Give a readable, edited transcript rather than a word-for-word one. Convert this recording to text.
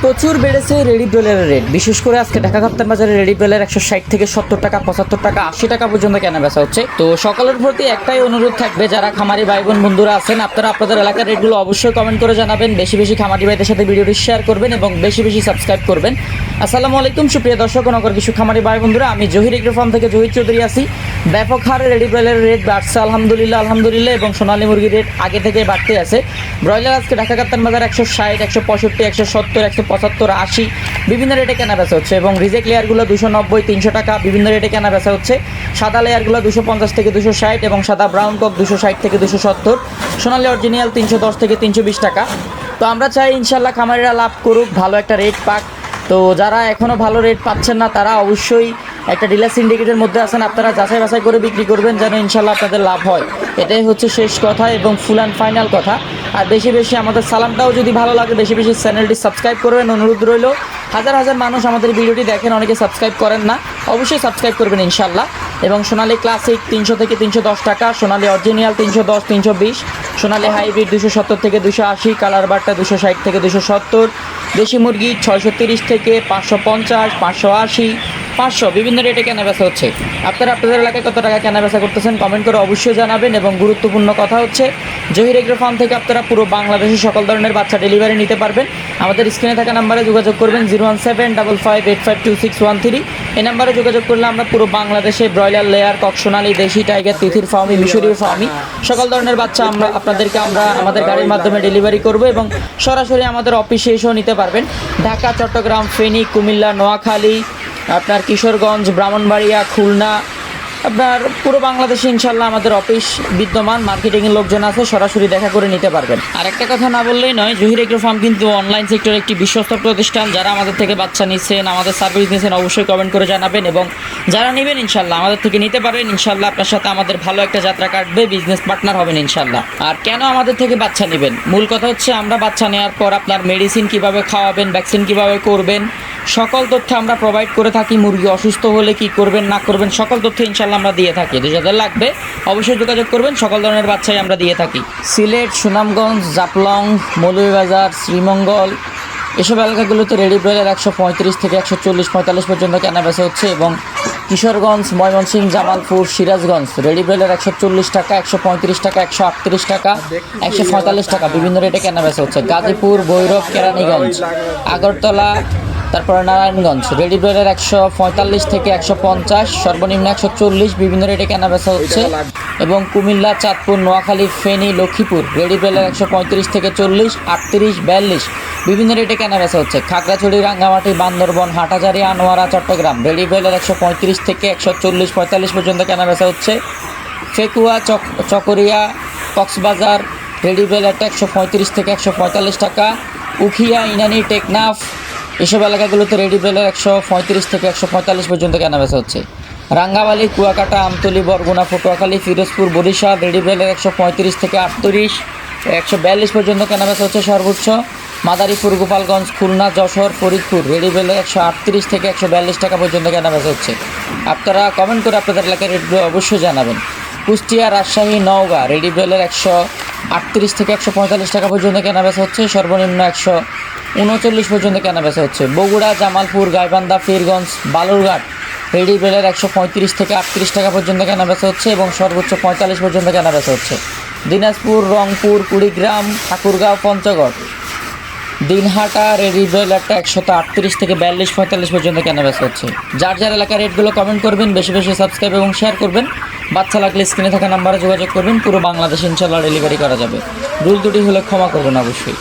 প্রচুর বেড়েছে রেডি ব্রয়লারের রেট। বিশেষ করে আজকে ঢাকা কাপ্তান বাজারে রেডি ব্রয়লার 160 থেকে 70 টাকা, 75 টাকা, 80 টাকা পর্যন্ত কেনা বেচা হচ্ছে। তো সকলের প্রতি একটাই অনুরোধ থাকবে, যারা খামারি ভাই বোন বন্ধুরা আছেন, আপনারা আপনাদের এলাকার রেটগুলো অবশ্যই কমেন্ট করে জানাবেন। বেশি বেশি খামারি ভাইদের সাথে ভিডিওটি শেয়ার করবেন এবং বেশি বেশি সাবস্ক্রাইব করবেন। আসসালামু আলাইকুম সুপ্রিয় দর্শক ও নগর কিছু খামারি ভাই বন্ধুরা, আমি জহির এগ্রো ফার্ম থেকে জহির চৌধুরী আছি। ব্যাপক হারে রেডি ব্রয়লারের রেট বাড়ছে আলহামদুলিল্লাহ এবং সোনালী মুরগির রেট আগে থেকে বাড়তে আছে। ব্রয়লার আজকে ঢাকা কাপ্তান বাজার 160, 165, 170, 175, 80 বিভিন্ন রেটে কেনা বেচা হচ্ছে এবং রিজেক্ট লেয়ারগুলো 290, 300 টাকা বিভিন্ন রেটে কেনা বেচা হচ্ছে। সাদা লেয়ারগুলো 250 থেকে 260 এবং সাদা ব্রাউন কক 260 থেকে 270, সোনালী অরিজিনাল 310 থেকে 320 টাকা। তো আমরা চাই ইনশাল্লাহ খামারিরা লাভ করুক, ভালো একটা রেট পাক। তো যারা এখনও ভালো রেট পাচ্ছেন না, তারা অবশ্যই একটা ডিলার সিন্ডিকেটের মধ্যে আছেন, আপনারা যাচাই বাছাই করে বিক্রি করবেন যেন ইনশাল্লাহ আপনাদের লাভ হয়। এটাই হচ্ছে শেষ কথা এবং ফুল অ্যান্ড ফাইনাল কথা। আর বেশি বেশি আমাদের সালামটাও যদি ভালো লাগে, বেশি বেশি চ্যানেলটি সাবস্ক্রাইব করবেন, অনুরোধ রইল। হাজার হাজার মানুষ আমাদের ভিডিওটি দেখেন, অনেকে সাবস্ক্রাইব করেন না, অবশ্যই সাবস্ক্রাইব করবেন ইনশাল্লাহ। এবং সোনালী ক্লাসিক 300 থেকে 310 টাকা, সোনালী অরিজিনাল 310, 320, সোনালী হাইব্রিড 270 থেকে 280, কালার বারটা 260 থেকে 270, দেশি মুরগি 630 থেকে 550, 580, 500 বিভিন্ন রেটে কেনা বেচা হচ্ছে। আপনারা আপনাদের এলাকায় কত টাকা কেনা বেচা করতেছেন কমেন্ট করে অবশ্যই জানাবেন। এবং গুরুত্বপূর্ণ কথা হচ্ছে, জহির এগ্রো ফার্ম থেকে আপনারা পুরো বাংলাদেশের সকল ধরনের বাচ্চা ডেলিভারি নিতে পারবেন। আমাদের স্ক্রিনে থাকা নাম্বারে যোগাযোগ করবেন 01755852613। এই নাম্বারে যোগাযোগ করলে আমরা পুরো বাংলাদেশে ব্রয়লার, লেয়ার, কক, সোনালী, দেশি, টাইগার, তিথির ফার্মি, মিশরীয় ফার্মি সকল ধরনের বাচ্চা আপনাদেরকে আমাদের গাড়ির মাধ্যমে ডেলিভারি করব এবং সরাসরি আমাদের অফিসে এসেও নিতে পারবেন। ঢাকা, চট্টগ্রাম, ফেনী, কুমিল্লা, নোয়াখালী, আপনার কিশোরগঞ্জ, ব্রাহ্মণবাড়িয়া, খুলনা, আপনার পুরো বাংলাদেশে ইনশাল্লাহ আমাদের অফিস বিদ্যমান, মার্কেটিংয়ের লোকজন আছে, সরাসরি দেখা করে নিতে পারবেন। আর একটা কথা না বললেই নয়, জহির এগ্রো ফার্ম কিন্তু অনলাইন সেক্টরে একটি বিশ্বস্ত প্রতিষ্ঠান। যারা আমাদের থেকে বাচ্চা নিচ্ছেন, আমাদের সার্ভিস নিচ্ছেন, অবশ্যই কমেন্ট করে জানাবেন। এবং যারা নেবেন ইনশাল্লাহ আমাদের থেকে নিতে পারবেন। ইনশাল্লাহ আপনার সাথে আমাদের ভালো একটা যাত্রা কাটবে, বিজনেস পার্টনার হবেন ইনশাল্লাহ। আর কেন আমাদের থেকে বাচ্চা নেবেন, মূল কথা হচ্ছে আমরা বাচ্চা নেওয়ার পর আপনার মেডিসিন কীভাবে খাওয়াবেন, ভ্যাকসিন কীভাবে করবেন, সকল তথ্য আমরা প্রোভাইড করে থাকি। মুরগি অসুস্থ হলে কি করবেন না করবেন সকল তথ্য ইনশাল্লাহ আমরা দিয়ে থাকি। যাদের লাগবে অবশ্যই যোগাযোগ করবেন, সকল ধরনের বাচ্চাই আমরা দিয়ে থাকি। সিলেট, সুনামগঞ্জ, জাফলং, মৌলভীবাজার, শ্রীমঙ্গল এসব এলাকাগুলোতে রেডি ব্রয়লার 135 থেকে 140-45 পর্যন্ত কেনা বেচা হচ্ছে। এবং কিশোরগঞ্জ, ময়মনসিংহ, জামালপুর, সিরাজগঞ্জ রেডি ব্রয়লার 140 টাকা, 135 টাকা, 138 টাকা, 145 টাকা বিভিন্ন রেটে কেনা বেচা হচ্ছে। গাজীপুর, ভৈরব, কেরানীগঞ্জ, আগরতলা, তারপরে নারায়ণগঞ্জ রেডি ব্রয়লার 145 থেকে 150, সর্বনিম্ন 140 বিভিন্ন রেটে কেনা বেচা হচ্ছে। এবং কুমিল্লা, চাঁদপুর, নোয়াখালী, ফেনী, লক্ষ্মীপুর রেডি ব্রয়লার 135 থেকে 40, 38, 42 বিভিন্ন রেটে কেনা বেচা হচ্ছে। খাগড়াছড়ি, রাঙ্গামাটি, বান্দরবন, হাটহাজারী, আনোয়ারা, চট্টগ্রাম রেডি ব্রয়লার 135 থেকে 140, 45 পর্যন্ত কেনা বেচা হচ্ছে। ফেকুয়া, চকরিয়া, কক্সবাজার রেডি ব্রয়লারটা 135 থেকে 145 টাকা। উখিয়া, ইনানি, টেকনাফ এসব এলাকাগুলোতে রেডি ব্রয়লার 135 থেকে 145 পর্যন্ত কেনা বেচা হচ্ছে। রাঙ্গামালী, কুয়াকাটা, আমতলী, বরগুনা, পটুয়াখালী, ফিরোজপুর, বরিশাল রেডি ব্রয়লার 135 থেকে 38, 142 পর্যন্ত কেনা বেচা হচ্ছে সর্বোচ্চ। মাদারীপুর, গোপালগঞ্জ, খুলনা, যশোর, ফরিদপুর রেডি ব্রয়লার 138 থেকে 142 টাকা পর্যন্ত কেনা বেচা হচ্ছে। আপনারা কমেন্ট করে আপনাদের এলাকার রেটগুলো অবশ্যই জানাবেন। কুষ্টিয়া, রাজশাহী, নওগাঁ রেডি ব্রয়লার 138 থেকে 145 টাকা পর্যন্ত কেনা বেচা হচ্ছে, সর্বনিম্ন 139 পর্যন্ত কেনা বেচা হচ্ছে। বগুড়া, জামালপুর, গাইবান্ধা, পীরগঞ্জ, বালুরঘাট রেডি ব্রয়লার 135 থেকে 38 টাকা পর্যন্ত কেনা বেচা হচ্ছে এবং সর্বোচ্চ 45 পর্যন্ত কেনা বেচা হচ্ছে। দিনাজপুর, রংপুর, কুড়িগ্রাম, ঠাকুরগাঁও, পঞ্চগড়, দিনহাটা রেডি ব্রয়লারটা 138 থেকে 42-45 পর্যন্ত কেনা বেচা হচ্ছে। যার যার এলাকার রেটগুলো কমেন্ট করবেন, বেশি বেশি সাবস্ক্রাইব এবং শেয়ার করবেন। বাচ্চা লাগলে স্ক্রিনে থাকা নাম্বারে যোগাযোগ করবেন, পুরো বাংলাদেশে ইনশাল্লাহ ডেলিভারি করা যাবে। ভুল ত্রুটি হলে ক্ষমা করবেন অবশ্যই।